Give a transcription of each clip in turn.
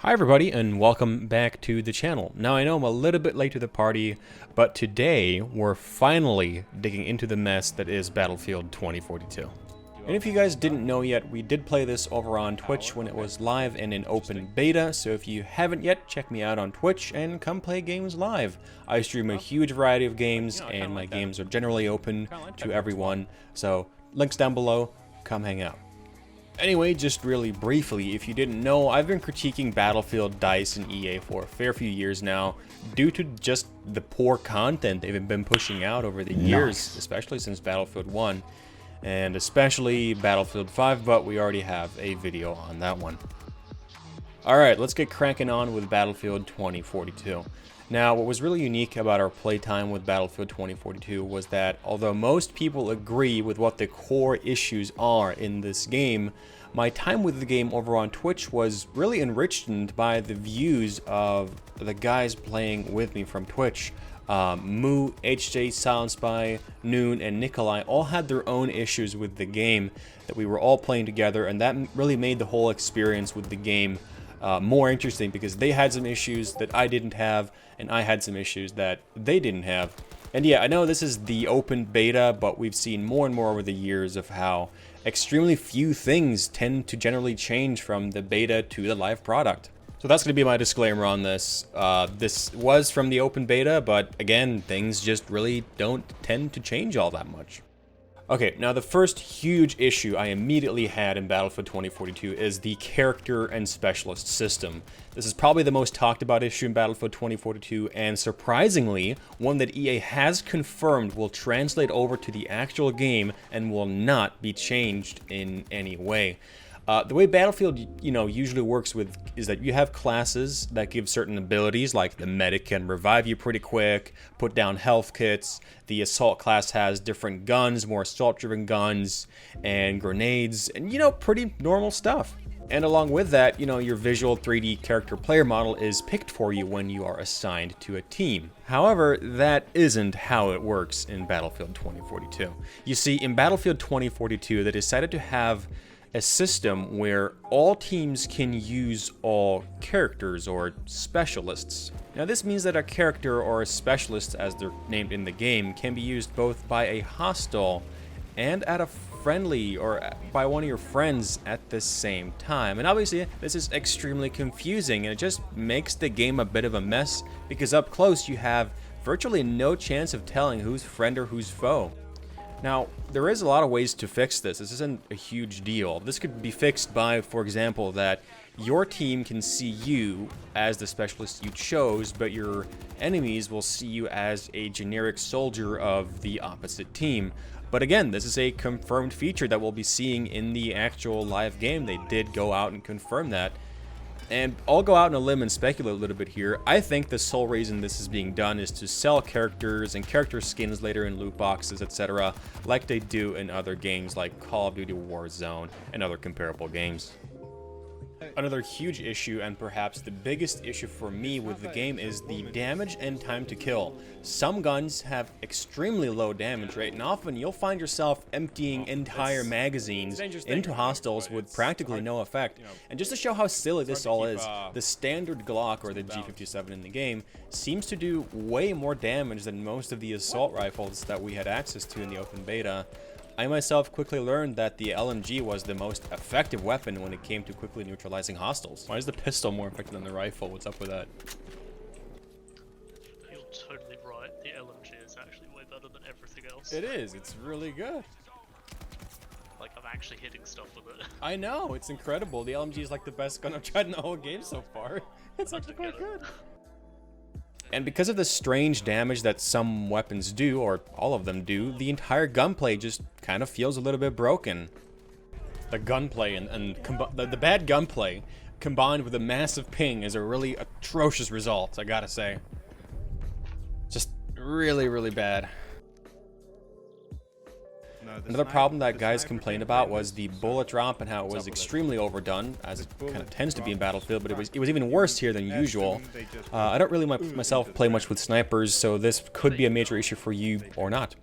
Hi everybody and welcome back to the channel. Now I know I'm a little bit late to the party, but today we're finally digging into the mess that is Battlefield 2042. And if you guys didn't know yet, we did play this over on Twitch when it was live and in open beta, so if you haven't yet, check me out on Twitch and come play games live. I stream a huge variety of games and my games are generally open to everyone, so links down below, come hang out. Anyway, just really briefly, if you didn't know, I've been critiquing Battlefield, DICE, and EA for a fair few years now, due to just the poor content they've been pushing out over the years, especially since Battlefield 1, and especially Battlefield 5, but we already have a video on that one. Alright, let's get cranking on with Battlefield 2042. Now, what was really unique about our playtime with Battlefield 2042 was that although most people agree with what the core issues are in this game, my time with the game over on Twitch was really enriched by the views of the guys playing with me from Twitch. Moo, HJ, Silent Spy, Noon, and Nikolai all had their own issues with the game that we were all playing together, and that really made the whole experience with the game more interesting because they had some issues that I didn't have, and I had some issues that they didn't have. And yeah, I know this is the open beta, but we've seen more and more over the years of how extremely few things tend to generally change from the beta to the live product. So that's going to be my disclaimer on this. This was from the open beta, but again, things just really don't tend to change all that much. Okay, now the first huge issue I immediately had in Battlefield 2042 is the character and specialist system. This is probably the most talked about issue in Battlefield 2042, and surprisingly, one that EA has confirmed will translate over to the actual game and will not be changed in any way. The way Battlefield, usually works is that you have classes that give certain abilities, like the medic can revive you pretty quick, put down health kits. The assault class has different guns, more assault-driven guns, and grenades, and pretty normal stuff. And along with that, your visual 3D character player model is picked for you when you are assigned to a team. However, that isn't how it works in Battlefield 2042. You see, in Battlefield 2042, they decided to have a system where all teams can use all characters or specialists. Now this means that a character or a specialist, as they're named in the game, can be used both by a hostile and at a friendly or by one of your friends at the same time. And obviously this is extremely confusing, and it just makes the game a bit of a mess because up close you have virtually no chance of telling who's friend or who's foe. Now, there is a lot of ways to fix this. This isn't a huge deal. This could be fixed by, for example, that your team can see you as the specialist you chose, but your enemies will see you as a generic soldier of the opposite team. But again, this is a confirmed feature that we'll be seeing in the actual live game. They did go out and confirm that. And I'll go out on a limb and speculate a little bit here. I think the sole reason this is being done is to sell characters and character skins later in loot boxes, etc., like they do in other games like Call of Duty Warzone and other comparable games. Another huge issue, and perhaps the biggest issue for me with the game, is the damage and time to kill. Some guns have extremely low damage rate, and often you'll find yourself emptying entire magazines into hostiles with practically no effect. And just to show how silly this all is, the standard Glock, or the G57 in the game, seems to do way more damage than most of the assault rifles that we had access to in the open beta. I myself quickly learned that the LMG was the most effective weapon when it came to quickly neutralizing hostiles. Why is the pistol more effective than the rifle? What's up with that? You're totally right. The LMG is actually way better than everything else. It is. It's really good. Like, I'm actually hitting stuff with it. I know. It's incredible. The LMG is like the best gun I've tried in the whole game so far. It's actually quite good. And because of the strange damage that some weapons do, or all of them do, the entire gunplay just kind of feels a little bit broken. The gunplay and the bad gunplay combined with a massive ping is a really atrocious result, I gotta say. Just really, really bad. Another problem that guys complained about was the bullet drop and how it was extremely overdone, as it kind of tends to be in Battlefield, but it was even worse here than usual. I don't really myself play much with snipers, so this could be a major issue for you or not.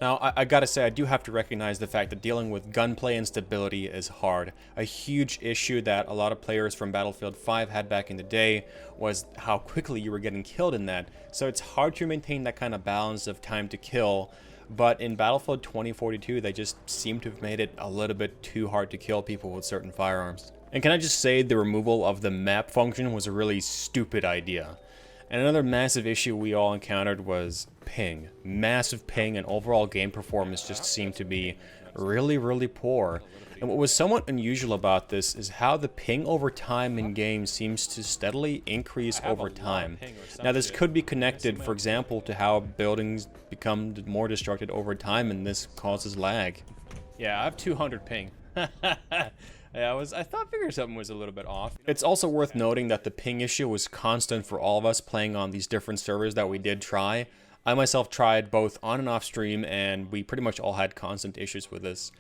Now, I gotta say, I do have to recognize the fact that dealing with gunplay instability is hard. A huge issue that a lot of players from Battlefield 5 had back in the day was how quickly you were getting killed in that. So it's hard to maintain that kind of balance of time to kill. But in Battlefield 2042, they just seem to have made it a little bit too hard to kill people with certain firearms. And can I just say, the removal of the map function was a really stupid idea. And another massive issue we all encountered was ping. Massive ping, and overall game performance just seemed to be really, really poor. And what was somewhat unusual about this is how the ping over time in games seems to steadily increase over time. Now this could be connected, for example, to how buildings become more destructed over time, and this causes lag. Yeah, I have 200 ping. Yeah, I figured something was a little bit off. It's also worth noting that the ping issue was constant for all of us playing on these different servers that we did try. I myself tried both on and off stream, and we pretty much all had constant issues with this.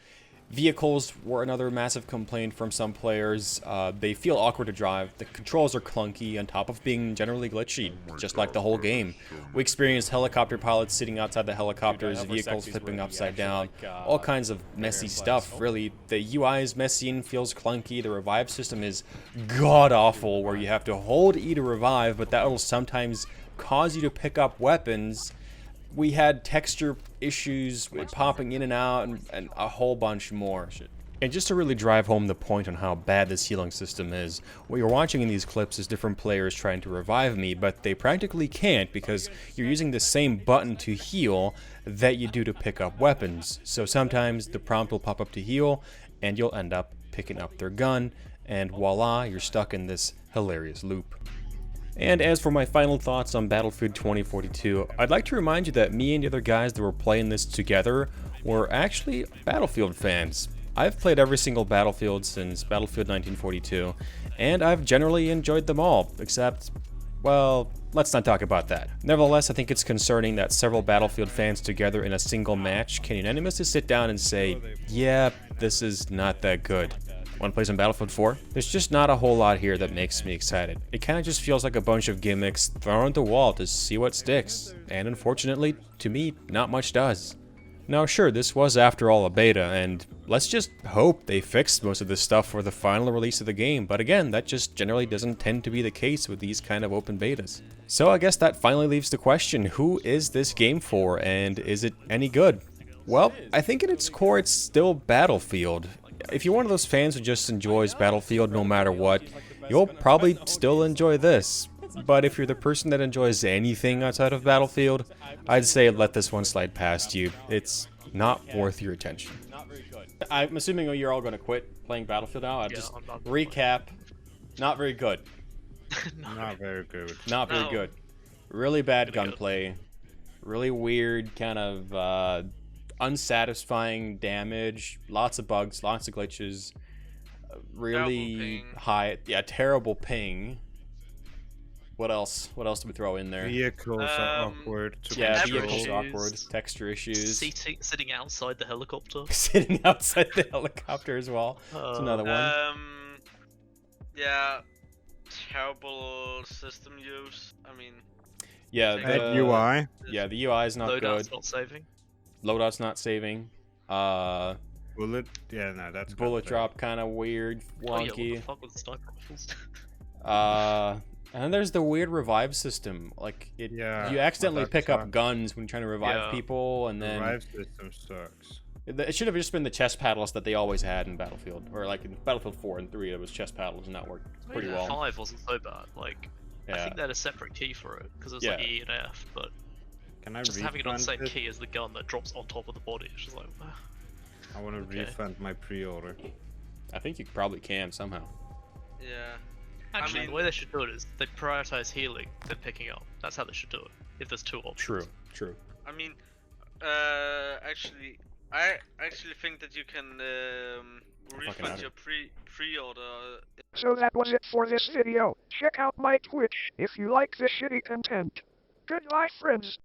Vehicles were another massive complaint from some players. They feel awkward to drive, the controls are clunky, on top of being generally glitchy, just like the whole game. We experienced helicopter pilots sitting outside the helicopters, vehicles flipping upside down, all kinds of messy stuff, really. The UI is messy and feels clunky, the revive system is god-awful, where you have to hold E to revive, but that will sometimes cause you to pick up weapons. We had texture issues with popping in and out, and a whole bunch more. And just to really drive home the point on how bad this healing system is, what you're watching in these clips is different players trying to revive me, but they practically can't because you're using the same button to heal that you do to pick up weapons. So sometimes the prompt will pop up to heal, and you'll end up picking up their gun, and voila, you're stuck in this hilarious loop. And as for my final thoughts on Battlefield 2042, I'd like to remind you that me and the other guys that were playing this together were actually Battlefield fans. I've played every single Battlefield since Battlefield 1942, and I've generally enjoyed them all, except, well, let's not talk about that. Nevertheless, I think it's concerning that several Battlefield fans together in a single match can unanimously sit down and say, yeah, this is not that good. Want to play some Battlefield 4? There's just not a whole lot here that makes me excited. It kind of just feels like a bunch of gimmicks thrown at the wall to see what sticks. And unfortunately, to me, not much does. Now sure, this was after all a beta, and let's just hope they fixed most of this stuff for the final release of the game, but again, that just generally doesn't tend to be the case with these kind of open betas. So I guess that finally leaves the question, who is this game for, and is it any good? Well, I think at its core it's still Battlefield. If you're one of those fans who just enjoys Battlefield no matter what, you'll probably still enjoy this. But if you're the person that enjoys anything outside of Battlefield, I'd say let this one slide past you. It's not worth your attention. I'm assuming you're all going to quit playing Battlefield now. I'll just recap. Not very good. Not very good. Not very good. Really bad gunplay. Really weird kind of unsatisfying damage, lots of bugs, lots of glitches, really high, terrible ping. What else? What else do we throw in there? Vehicles are awkward. Yeah, vehicles are awkward. Texture issues. Sitting outside the helicopter. Sitting outside the helicopter as well. That's another one. Yeah, terrible system use. I mean. Yeah, the UI. Yeah, the UI is not good. Loadout's not saving. Loadout's not saving. Bullet. Yeah, no, that's bullet drop kind of weird, wonky. Oh, yeah, what the fuck with the sniper rifles? And then there's the weird revive system. Like you accidentally pick up guns when you're trying to revive people, and then the revive system sucks. It should have just been the chest paddles that they always had in Battlefield, or like in Battlefield 4 and 3, it was chest paddles, and that worked pretty well. 5 wasn't so bad. Like, I think they had a separate key for it because it was like E and F, but just having it on the same key as the gun that drops on top of the body, it's just like. I want to refund my pre-order. I think you probably can somehow. Yeah. Actually, the way they should do it is they prioritize healing than picking up. That's how they should do it. If there's two options. True. I mean, I actually think that you can refund your pre-order. So that was it for this video. Check out my Twitch if you like this shitty content. Goodbye, friends.